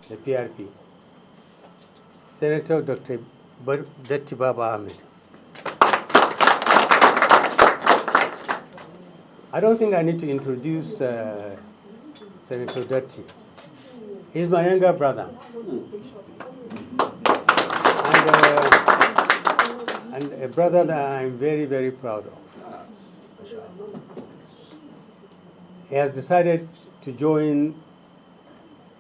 the PRP, Senator Dr. Datti Baba Ahmed. I don't think I need to introduce Senator Datti. He's my younger brother. And a brother that I'm very, very proud of. He has decided to join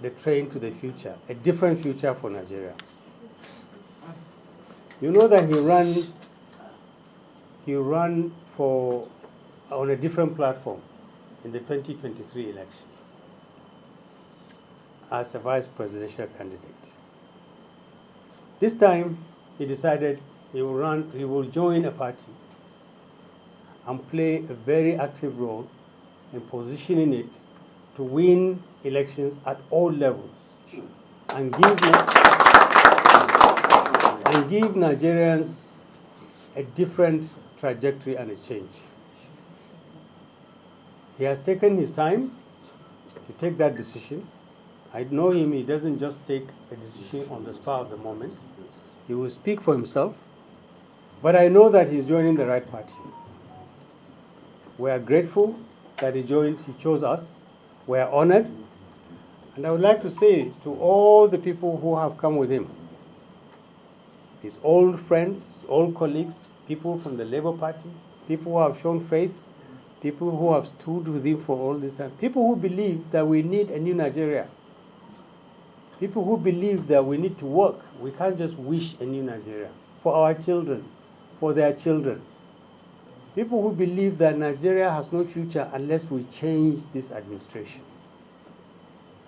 the train to the future, a different future for Nigeria. You know that he ran on a different platform in the 2023 election as a vice presidential candidate. This time, he decided he will join a party and play a very active role in positioning it to win elections at all levels and give Nigerians a different trajectory and a change. He has taken his time to take that decision. I know him, he doesn't just take a decision on the spur of the moment. He will speak for himself, but I know that he's joining the right party. We are grateful that he chose us. We are honored. And I would like to say to all the people who have come with him, his old friends, his old colleagues, people from the Labour Party, people who have shown faith, people who have stood with him for all this time, people who believe that we need a new Nigeria, people who believe that we need to work. We can't just wish a new Nigeria for our children, for their children. People who believe that Nigeria has no future unless we change this administration,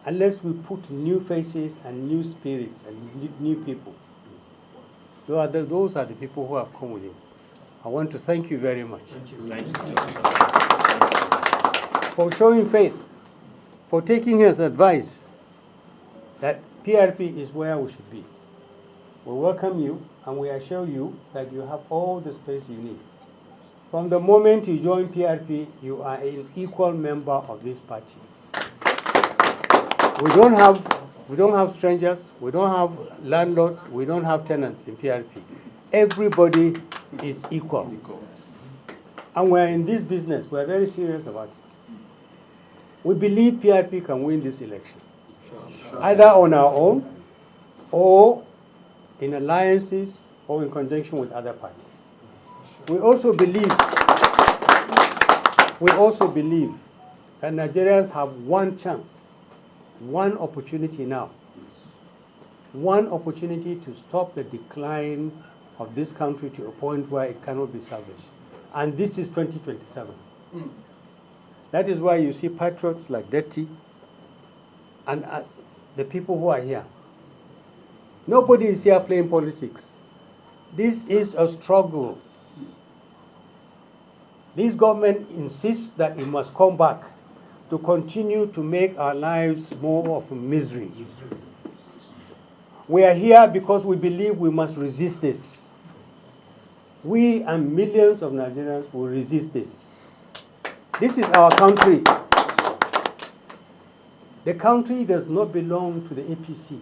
unless we put new faces and new spirits and new people. Those are the people who have come with him. I want to thank you very much. Thank you. For showing faith, for taking his advice that PRP is where we should be. We welcome you and we assure you that you have all the space you need. From the moment you join PRP, you are an equal member of this party. We don't have strangers, we don't have landlords, we don't have tenants in PRP. Everybody is equal. And we're in this business, we're very serious about it. We believe PRP can win this election, either on our own, or in alliances, or in conjunction with other parties. We also believe that Nigerians have one chance, one opportunity now, one opportunity to stop the decline of this country to a point where it cannot be salvaged. And this is 2027. That is why you see patriots like Datti and the people who are here. Nobody is here playing politics. This is a struggle. This government insists that it must come back to continue to make our lives more of a misery. We are here because we believe we must resist this. We and millions of Nigerians will resist this. This is our country. The country does not belong to the APC.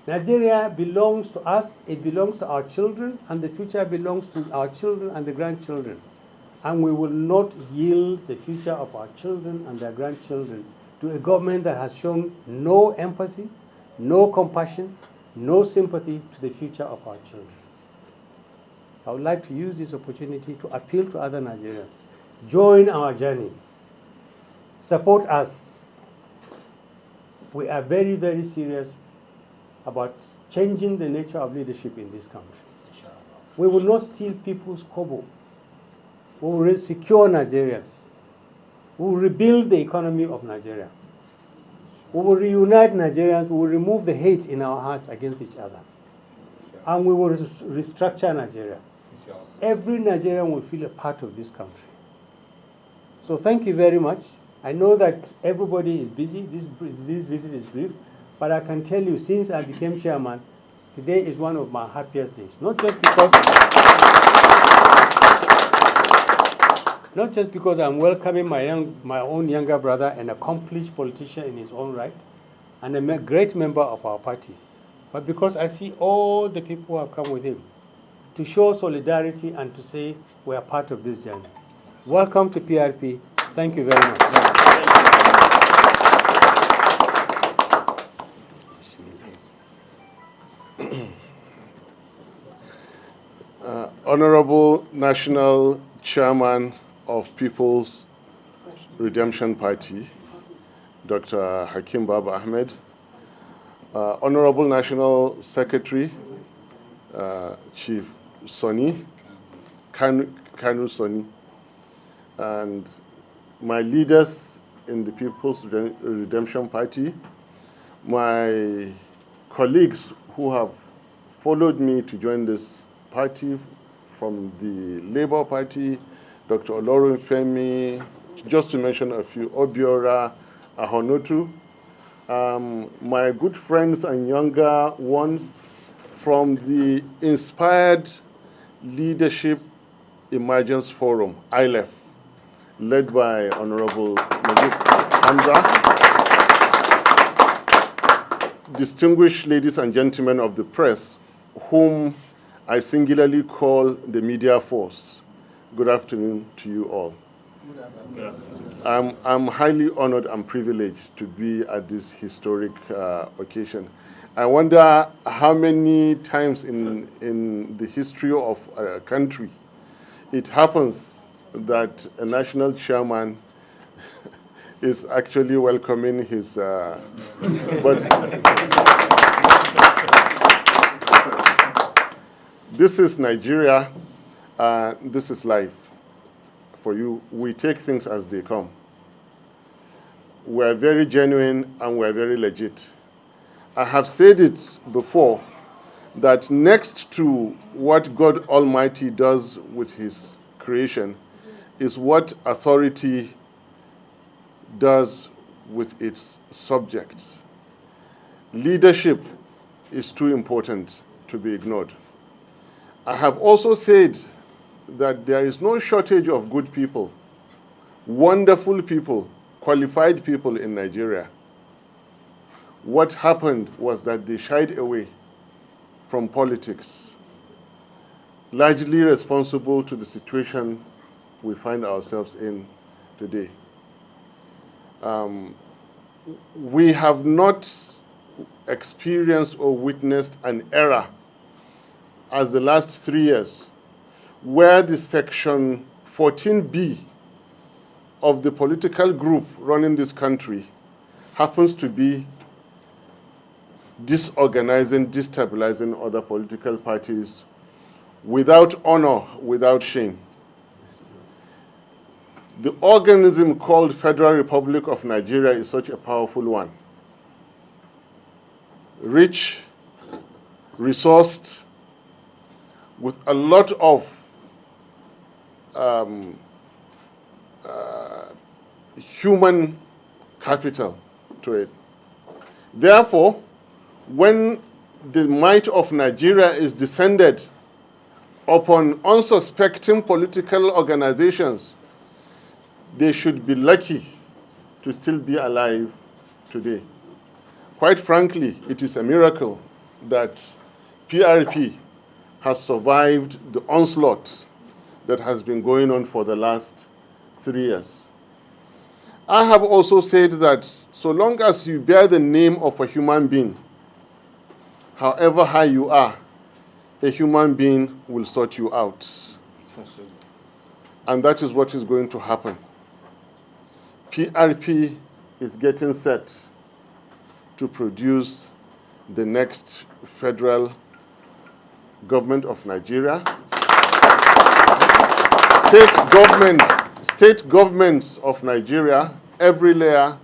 Nigeria belongs to us, it belongs to our children, and the future belongs to our children and the grandchildren. And we will not yield the future of our children and their grandchildren to a government that has shown no empathy, no compassion, no sympathy to the future of our children. I would like to use this opportunity to appeal to other Nigerians. Join our journey. Support us. We are very, very serious about changing the nature of leadership in this country. We will not steal people's kobo. We will secure Nigerians. We will rebuild the economy of Nigeria. We will reunite Nigerians. We will remove the hate in our hearts against each other. And we will restructure Nigeria. Every Nigerian will feel a part of this country. So thank you very much. I know that everybody is busy. This visit is brief. But I can tell you, since I became chairman, today is one of my happiest days. Not just because I'm welcoming my own younger brother, an accomplished politician in his own right, and a great member of our party, but because I see all the people who have come with him to show solidarity and to say we are part of this journey. Welcome to PRP. Thank you very much. Honorable National Chairman of People's Redemption Party, Dr. Hakim Baba Ahmed, Honorable National Secretary, Chief Soni, Kanu Soni, and my leaders in the People's Redemption Party, my colleagues who have followed me to join this party from the Labour Party, Dr. Olorunfemi, just to mention a few, Obiora, Ahonotu, my good friends and younger ones from the Inspired Leadership Emergence Forum, ILEF, led by Honorable Najib Hamza, distinguished ladies and gentlemen of the press, whom I singularly call the media force. Good afternoon to you all. I'm highly honored and privileged to be at this historic occasion. I wonder how many times in the history of a country it happens that a national chairman is actually welcoming his, but this is Nigeria, this is life. For you, we take things as they come. We're very genuine and we're very legit. I have said it before that next to what God Almighty does with his creation is what authority does with its subjects. Leadership is too important to be ignored. I have also said that there is no shortage of good people, wonderful people, qualified people in Nigeria. What happened was that they shied away from politics, largely responsible to the situation we find ourselves in today. We have not experienced or witnessed an era as the last 3 years where the section 14B of the political group running this country happens to be disorganizing, destabilizing other political parties without honor, without shame. The organism called Federal Republic of Nigeria is such a powerful one. Rich, resourced, with a lot of human capital to it. Therefore, when the might of Nigeria is descended upon unsuspecting political organizations, they should be lucky to still be alive today. Quite frankly, it is a miracle that PRP has survived the onslaught that has been going on for the last 3 years. I have also said that so long as you bear the name of a human being, however high you are, a human being will sort you out. And that is what is going to happen. PRP is getting set to produce the next federal government of Nigeria. State governments of Nigeria, every layer,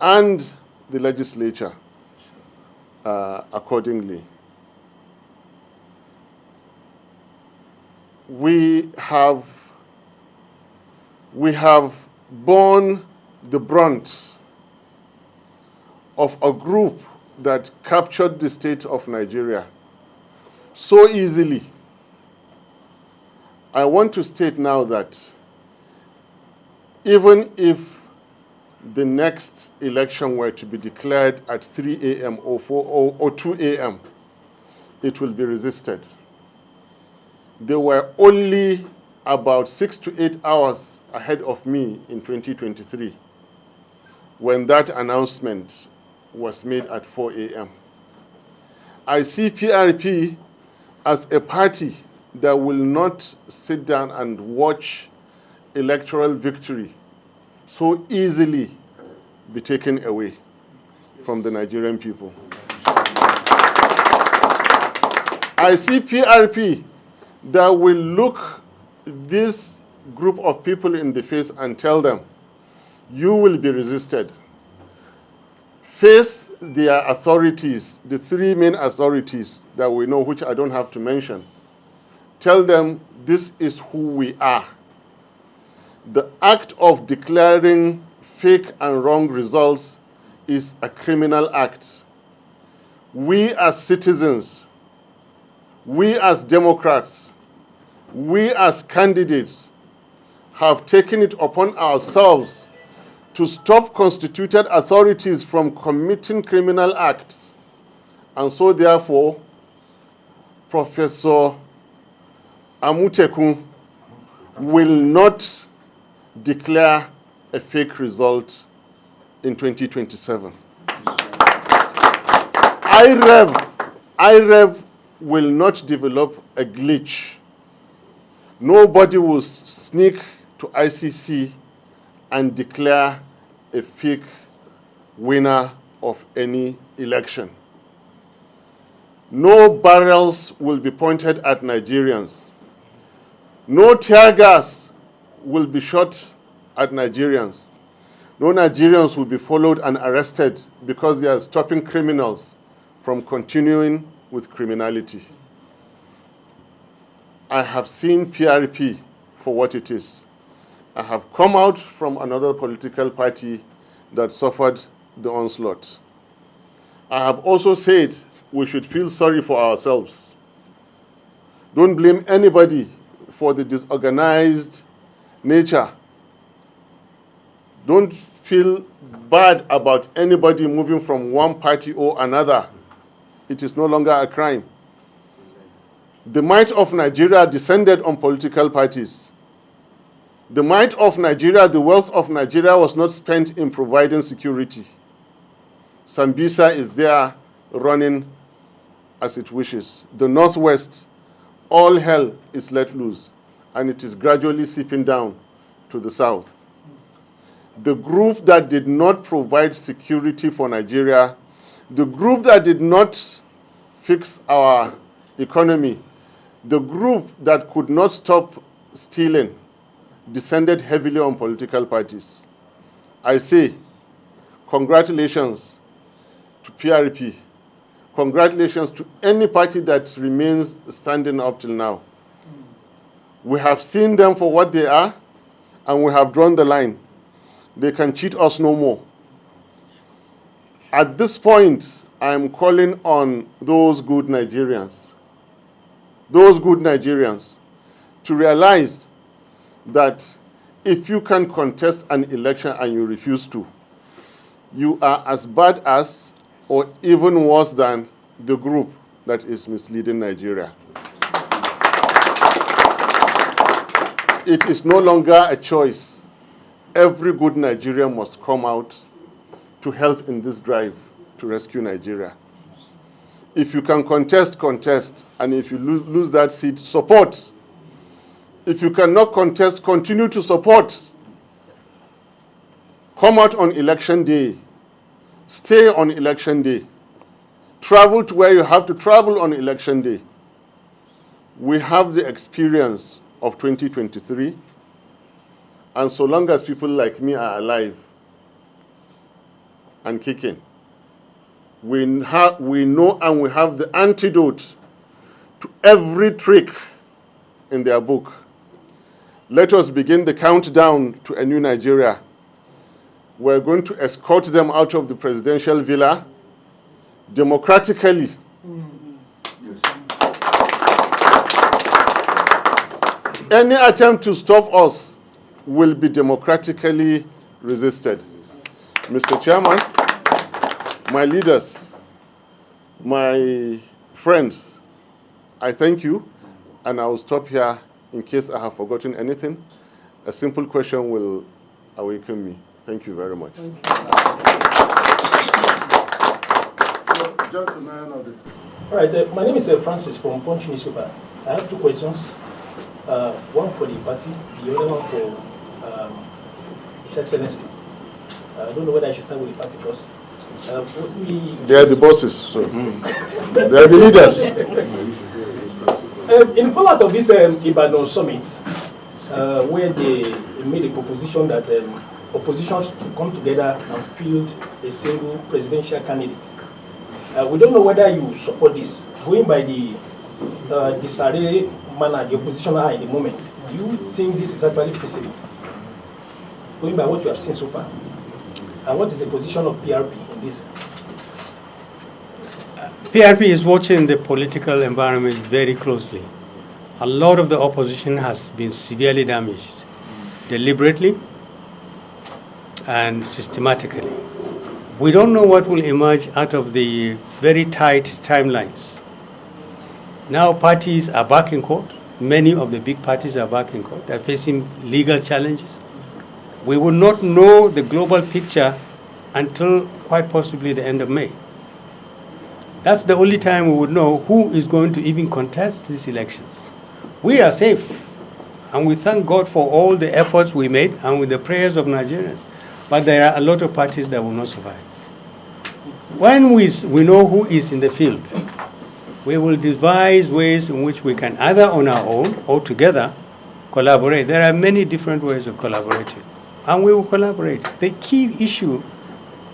and the legislature accordingly. We have borne the brunt of a group that captured the state of Nigeria so easily. I want to state now that even if the next election were to be declared at 3 a.m. or 2 a.m., it will be resisted. They were only about 6 to 8 hours ahead of me in 2023 when that announcement was made at 4 a.m. I see PRP as a party that will not sit down and watch electoral victory so easily be taken away from the Nigerian people. I see PRP that will look this group of people in the face and tell them, you will be resisted. Face their authorities, the three main authorities that we know, which I don't have to mention. Tell them this is who we are. The act of declaring fake and wrong results is a criminal act. We as citizens, we as Democrats, we as candidates have taken it upon ourselves to stop constituted authorities from committing criminal acts. And so therefore, Professor Amutekun will not declare a fake result in 2027. IREV will not develop a glitch. Nobody will sneak to ICC and declare a fake winner of any election. No barrels will be pointed at Nigerians. No tear gas will be shot at Nigerians. No Nigerians will be followed and arrested because they are stopping criminals from continuing with criminality. I have seen PRP for what it is. I have come out from another political party that suffered the onslaught. I have also said we should feel sorry for ourselves. Don't blame anybody for the disorganized nature. Don't feel bad about anybody moving from one party or another. It is no longer a crime. The might of Nigeria descended on political parties. The might of Nigeria, the wealth of Nigeria was not spent in providing security. Sambisa is there running as it wishes. The Northwest, all hell is let loose, and it is gradually seeping down to the South. The group that did not provide security for Nigeria, the group that did not fix our economy, the group that could not stop stealing, descended heavily on political parties. I say, congratulations to PRP. Congratulations to any party that remains standing up till now. We have seen them for what they are, and we have drawn the line. They can cheat us no more. At this point, I am calling on those good Nigerians to realize that if you can contest an election and you refuse to, you are as bad as or even worse than the group that is misleading Nigeria. It is no longer a choice. Every good Nigerian must come out to help in this drive to rescue Nigeria. If you can contest, contest. And if you lose that seat, support. If you cannot contest, continue to support. Come out on election day. Stay on election day. Travel to where you have to travel on election day. We have the experience of 2023. And so long as people like me are alive and kicking, we know and we have the antidote to every trick in their book. Let us begin the countdown to a new Nigeria. We're going to escort them out of the presidential villa democratically. Any attempt to stop us will be democratically resisted. Mr. Chairman, my leaders, my friends, I thank you, and I will stop here in case I have forgotten anything. A simple question will awaken me. Thank you very much. All right, my name is Francis from Punch newspaper. I have two questions. One for the party, the other one for His Excellency. I don't know whether I should start with the party first. They are the bosses, so they are the leaders. In the fallout of this Ibadan summit, where they made a proposition that oppositions to come together and field a single presidential candidate. We don't know whether you support this. Going by the disarray manner the opposition are in the moment, do you think this is actually feasible? Going by what you have seen so far, and what is the position of PRP in this? PRP is watching the political environment very closely. A lot of the opposition has been severely damaged, deliberately and systematically. We don't know what will emerge out of the very tight timelines. Now parties are back in court. Many of the big parties are back in court. They're facing legal challenges. We will not know the global picture until quite possibly the end of May. That's the only time we would know who is going to even contest these elections. We are safe, and we thank God for all the efforts we made and with the prayers of Nigerians. But there are a lot of parties that will not survive. When we know who is in the field, we will devise ways in which we can either on our own or together collaborate. There are many different ways of collaborating, and we will collaborate. The key issue,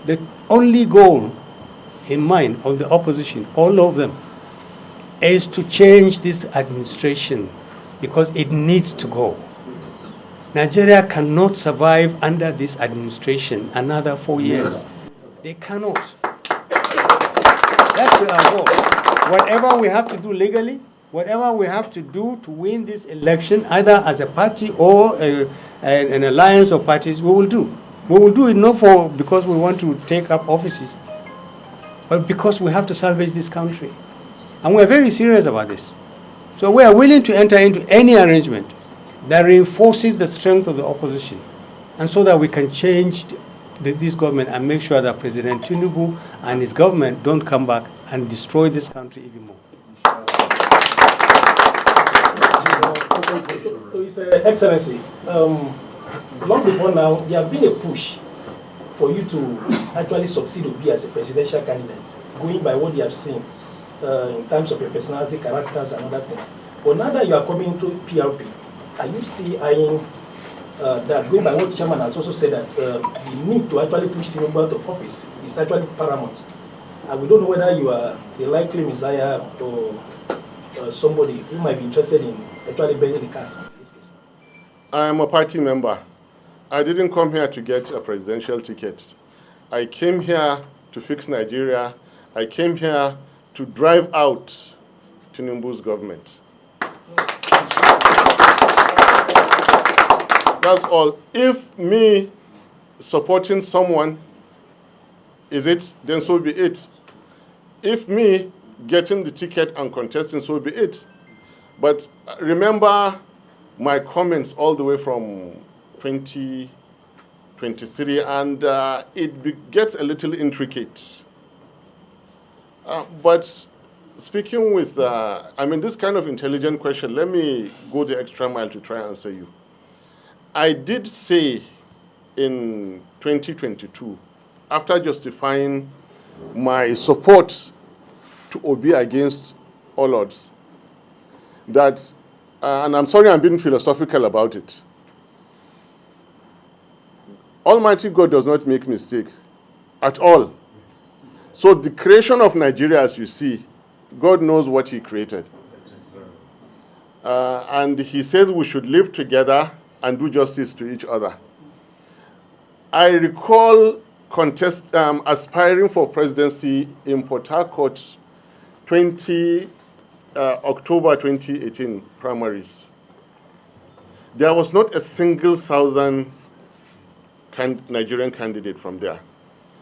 the only goal in mind of the opposition, all of them, is to change this administration because it needs to go. Nigeria cannot survive under this administration another 4 years. They cannot. That's our goal. Whatever we have to do legally, whatever we have to do to win this election, either as a party or an alliance of parties, we will do. We will do it not because we want to take up offices, but because we have to salvage this country. And we are very serious about this. So we are willing to enter into any arrangement that reinforces the strength of the opposition, and so that we can change this government and make sure that President Tinubu and his government don't come back and destroy this country even more. So His Excellency, long before now, there has been a push for you to actually succeed Obi as a presidential candidate, going by what you have seen in terms of your personality, characters, and other things. But now that you are coming to PRP, are you still eyeing that, going by what the chairman has also said, that the need to actually push Tinubu out of office is actually paramount? And we don't know whether you are the likely messiah or somebody who might be interested in actually bending the cat in this case. I am a party member. I didn't come here to get a presidential ticket. I came here to fix Nigeria. I came here to drive out Tinubu's government. That's all. If me supporting someone is it, then so be it. If me getting the ticket and contesting, so be it. But remember my comments all the way from 2023, and it gets a little intricate. But speaking with, this kind of intelligent question, let me go the extra mile to try and answer you. I did say in 2022, after justifying my support to Obi against all odds, that, and I'm sorry I'm being philosophical about it, Almighty God does not make mistake at all. So the creation of Nigeria, as you see, God knows what he created. And he says we should live together and do justice to each other. I recall aspiring for presidency in Port Harcourt, October 2018 primaries. There was not a single Southern Nigerian candidate from there.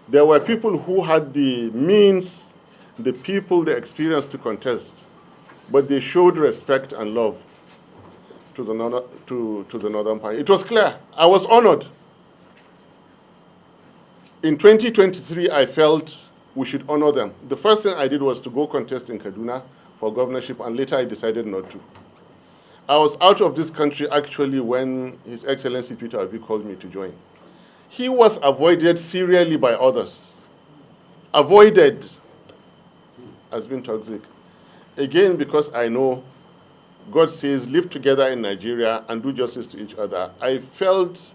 There were people who had the means, the people, the experience to contest, but they showed respect and love to the Northern Party. It was clear. I was honored. In 2023, I felt we should honor them. The first thing I did was to go contest in Kaduna for governorship, and later I decided not to. I was out of this country actually when His Excellency Peter Obi called me to join. He was avoided serially by others. Avoided has been toxic. Again, because I know God says live together in Nigeria and do justice to each other, I felt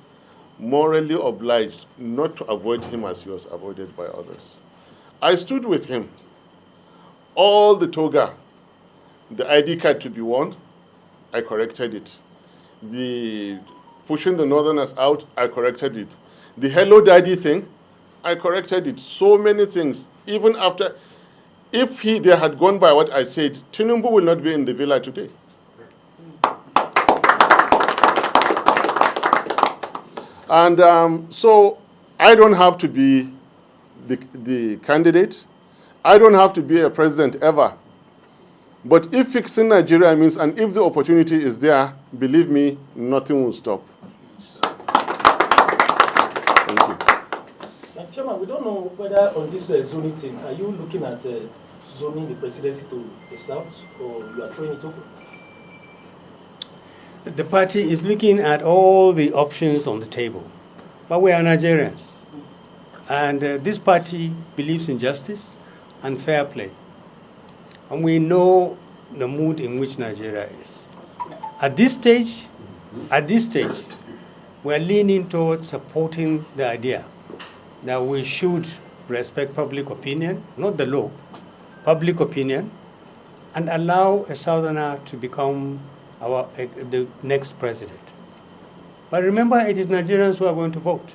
morally obliged not to avoid him as he was avoided by others. I stood with him. All the toga, the ID card to be worn, I corrected it. The pushing the Northerners out, I corrected it. The hello daddy thing, I corrected it. So many things. Even after, if they had gone by what I said, Tinubu will not be in the villa today. And so I don't have to be the candidate. I don't have to be a president ever. But if fixing Nigeria means, and if the opportunity is there, believe me, nothing will stop. Thank you. Chairman, we don't know whether on this zoning thing, are you looking at zoning the presidency to the south, or you are throwing it open? The party is looking at all the options on the table, but we are Nigerians. And this party believes in justice and fair play. And we know the mood in which Nigeria is. At this stage, we are leaning towards supporting the idea that we should respect public opinion, not the law, public opinion, and allow a Southerner to become the next president. But remember, it is Nigerians who are going to vote.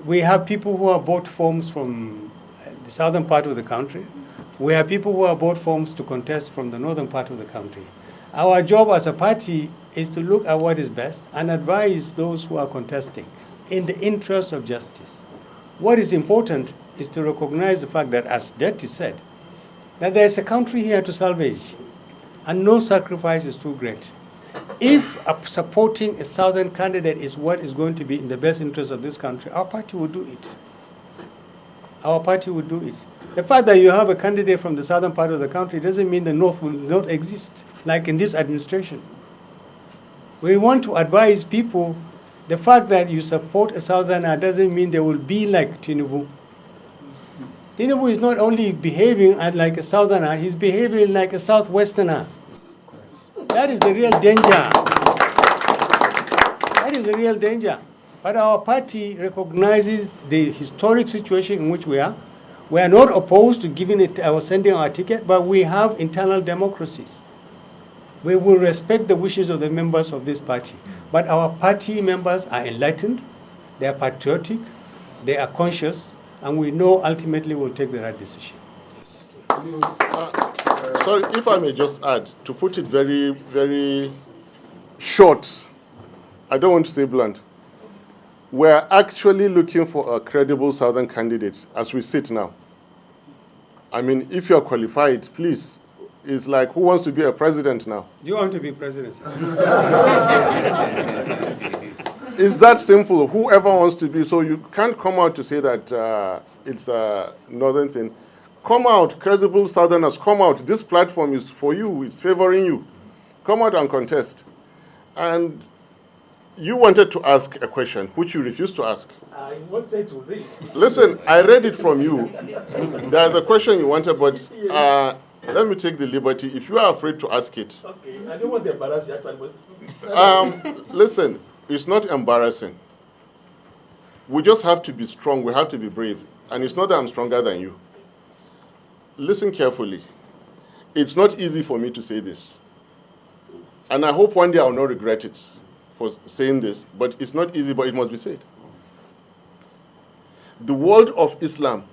We have people who have bought forms from the southern part of the country. We have people who have bought forms to contest from the northern part of the country. Our job as a party is to look at what is best and advise those who are contesting in the interest of justice. What is important is to recognize the fact that, as Datti said, that there is a country here to salvage, and no sacrifice is too great. If supporting a southern candidate is what is going to be in the best interest of this country, our party will do it. Our party will do it. The fact that you have a candidate from the southern part of the country doesn't mean the north will not exist, like in this administration. We want to advise people, the fact that you support a southerner doesn't mean they will be like Tinubu. Tinubu is not only behaving like a southerner, he's behaving like a southwesterner. That is the real danger. That is the real danger. But our party recognizes the historic situation in which we are. We are not opposed to giving it or sending our ticket, but we have internal democracies. We will respect the wishes of the members of this party. But our party members are enlightened, they are patriotic, they are conscious, and we know ultimately we'll take the right decision. Sorry, if I may just add, to put it very, very short, I don't want to say blunt. We're actually looking for a credible southern candidate as we sit now. I mean, if you're qualified, please. It's like, who wants to be a president now? You want to be president? It's that simple. Whoever wants to be. So you can't come out to say that it's a northern thing. Come out, credible southerners, come out. This platform is for you. It's favoring you. Come out and contest. And you wanted to ask a question, which you refused to ask. I wanted to read. Listen, I read it from you. There's a question you wanted, but let me take the liberty. If you are afraid to ask it. Okay, I don't want to embarrass you, actually. But listen, it's not embarrassing. We just have to be strong. We have to be brave. And it's not that I'm stronger than you. Listen carefully. It's not easy for me to say this. And I hope one day I'll not regret it for saying this. But it's not easy, but it must be said. The world of Islam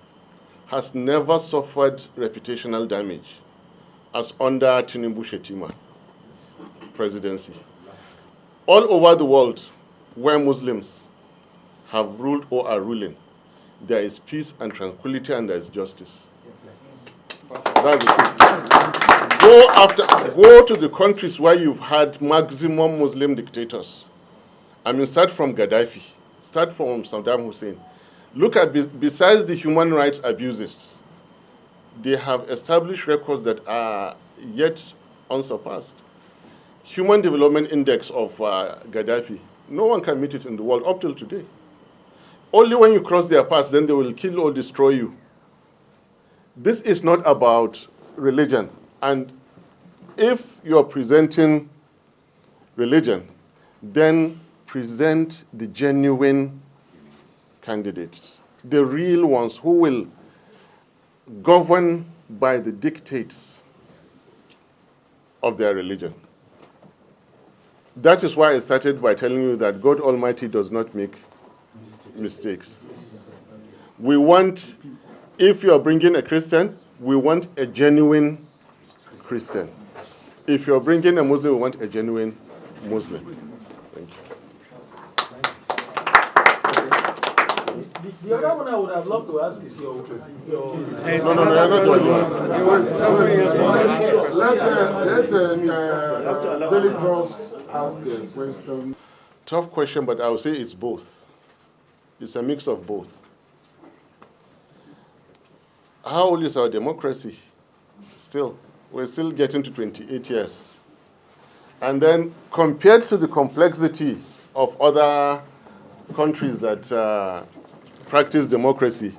has never suffered reputational damage as under Tinubu Shetima presidency. All over the world where Muslims have ruled or are ruling, there is peace and tranquility and there is justice. That's the truth. Go to the countries where you've had maximum Muslim dictators. I mean, start from Gaddafi, start from Saddam Hussein. Look at, besides the human rights abuses, they have established records that are yet unsurpassed. Human Development Index of Gaddafi, no one can meet it in the world up till today. Only when you cross their paths, then they will kill or destroy you. This is not about religion. And if you're presenting religion, then present the genuine candidates, the real ones who will govern by the dictates of their religion. That is why I started by telling you that God Almighty does not make mistakes. We want, if you are bringing a Christian, we want a genuine Christian. If you're bringing a Muslim, we want a genuine Muslim. Thank you. The other one I would have loved to ask is your No, you're not going to ask. Let Daily Trust ask the question. Tough question, but I would say it's both. It's a mix of both. How old is our democracy? We're still getting to 28 years. And then compared to the complexity of other countries that practice democracy,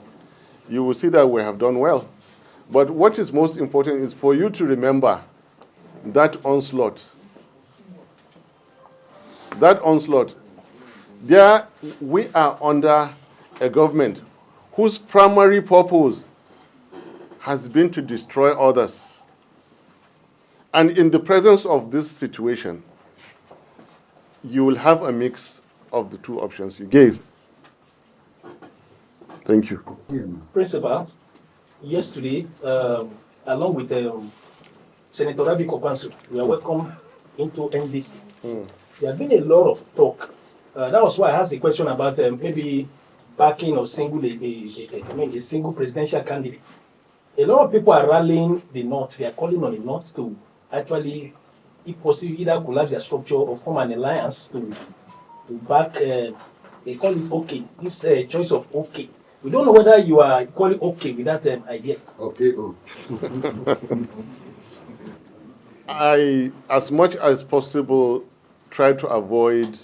you will see that we have done well. But what is most important is for you to remember that onslaught. That onslaught. There we are under a government whose primary purpose has been to destroy others. And in the presence of this situation, you will have a mix of the two options you gave. Thank you. Principal, yesterday, along with Senator Rabi Kopansu, we are welcome into NDC. There has been a lot of talk. That was why I asked the question about maybe backing or a single presidential candidate. A lot of people are rallying the North. They are calling on the North to actually, if possible, either collapse their structure or form an alliance to back. They call it okay. This choice of okay. We don't know whether you are equally okay with that idea. Okay. I, as much as possible, try to avoid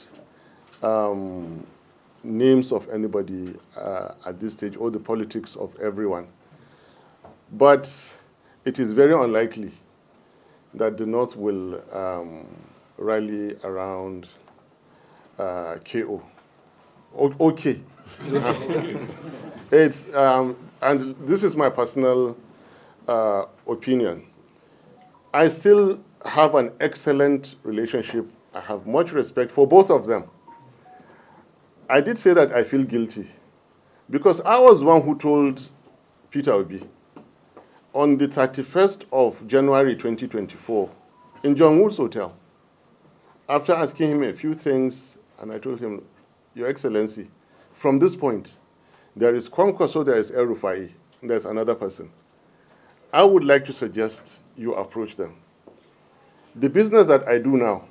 names of anybody at this stage or the politics of everyone. But it is very unlikely that the North will rally around KO. Okay. It's and this is my personal opinion. I still have an excellent relationship. I have much respect for both of them. I did say that I feel guilty because I was the one who told Peter Obi on the 31st of January 2024 in John Wood's Hotel, after asking him a few things, and I told him, Your Excellency, from this point, there is Kwankwaso, there is El-Rufai, and there's another person. I would like to suggest you approach them. The business that I do now,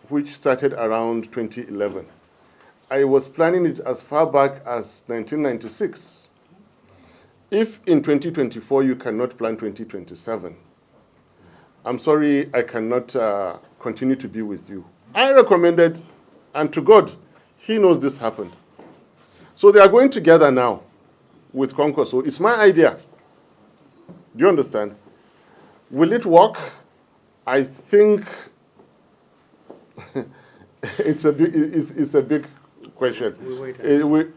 which started around 2011, I was planning it as far back as 1996. If in 2024 you cannot plan 2027, I'm sorry I cannot continue to be with you. I recommended, and to God, he knows this happened. So they are going together now with Kwankwaso. So it's my idea. Do you understand? Will it work? I think it's a big question.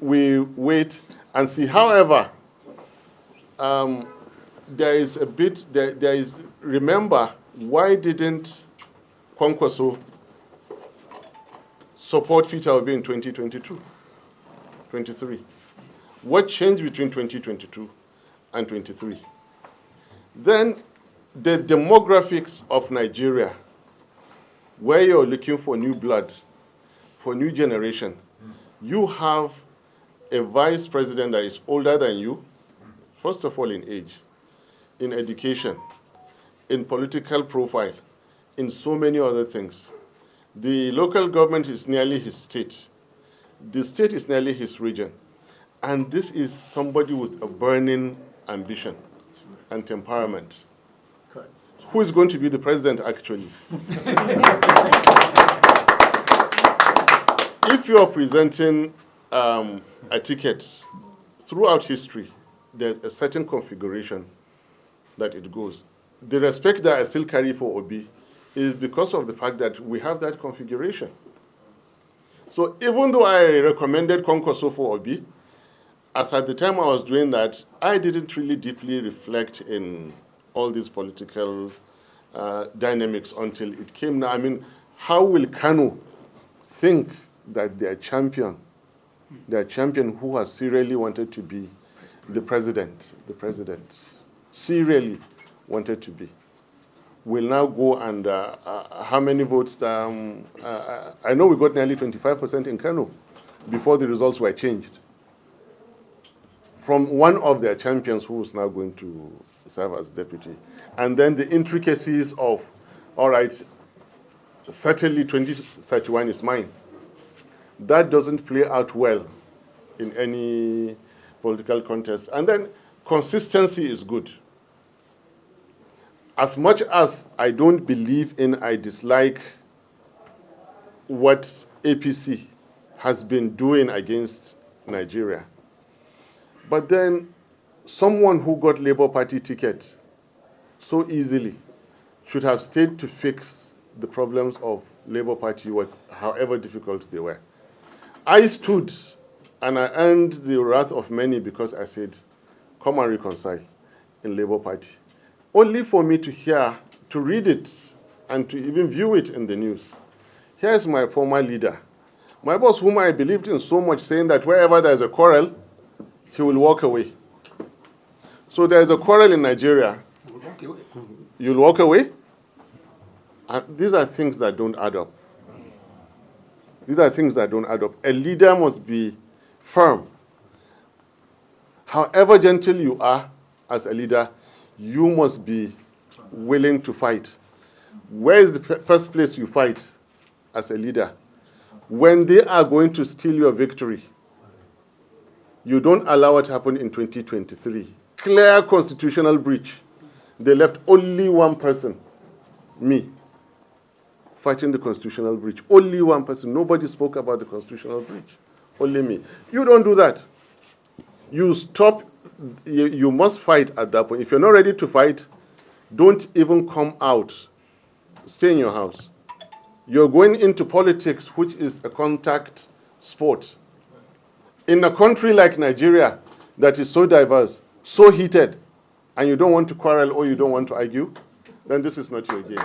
We wait and see. However, there is remember, why didn't Kwankwaso support Peter Obi in 2022, 23? What changed between 2022 and 23? Then the demographics of Nigeria, where you're looking for new blood, for new generation, you have a vice president that is older than you, first of all in age, in education, in political profile, in so many other things. The local government is nearly his state. The state is nearly his region. And this is somebody with a burning ambition and temperament. Who is going to be the president, actually? If you are presenting a ticket, throughout history, there's a certain configuration that it goes. The respect that I still carry for Obi is because of the fact that we have that configuration. So even though I recommended Kwankwaso-Obi, as at the time I was doing that, I didn't really deeply reflect in all these political dynamics until it came now. I mean, how will Kano think that their champion who has serially wanted to be the president, serially wanted to be, will now go and, how many votes? I know we got nearly 25% in Kano before the results were changed, from one of their champions who is now going to serve as deputy. And then the intricacies of, all right, certainly 2031 is mine. That doesn't play out well in any political contest. And then consistency is good. As much as I don't believe in, I dislike what APC has been doing against Nigeria. But then someone who got Labour Party ticket so easily should have stayed to fix the problems of Labour Party, however difficult they were. I stood and I earned the wrath of many because I said, come and reconcile in Labour Party. Only for me to read it, and to even view it in the news. Here's my former leader, my boss, whom I believed in so much, saying that wherever there's a quarrel, he will walk away. So there's a quarrel in Nigeria. You'll walk away? And these are things that don't add up. These are things that don't add up. A leader must be firm. However gentle you are as a leader, you must be willing to fight. Where is the first place you fight as a leader? When they are going to steal your victory. You don't allow it happen in 2023. Clear constitutional breach. They left only one person, me, fighting the constitutional breach. Only one person. Nobody spoke about the constitutional breach. Only me. You don't do that. You stop. You must fight at that point. If you're not ready to fight, don't even come out. Stay in your house. You're going into politics, which is a contact sport. In a country like Nigeria that is so diverse, so heated, and you don't want to quarrel or you don't want to argue, then this is not your game.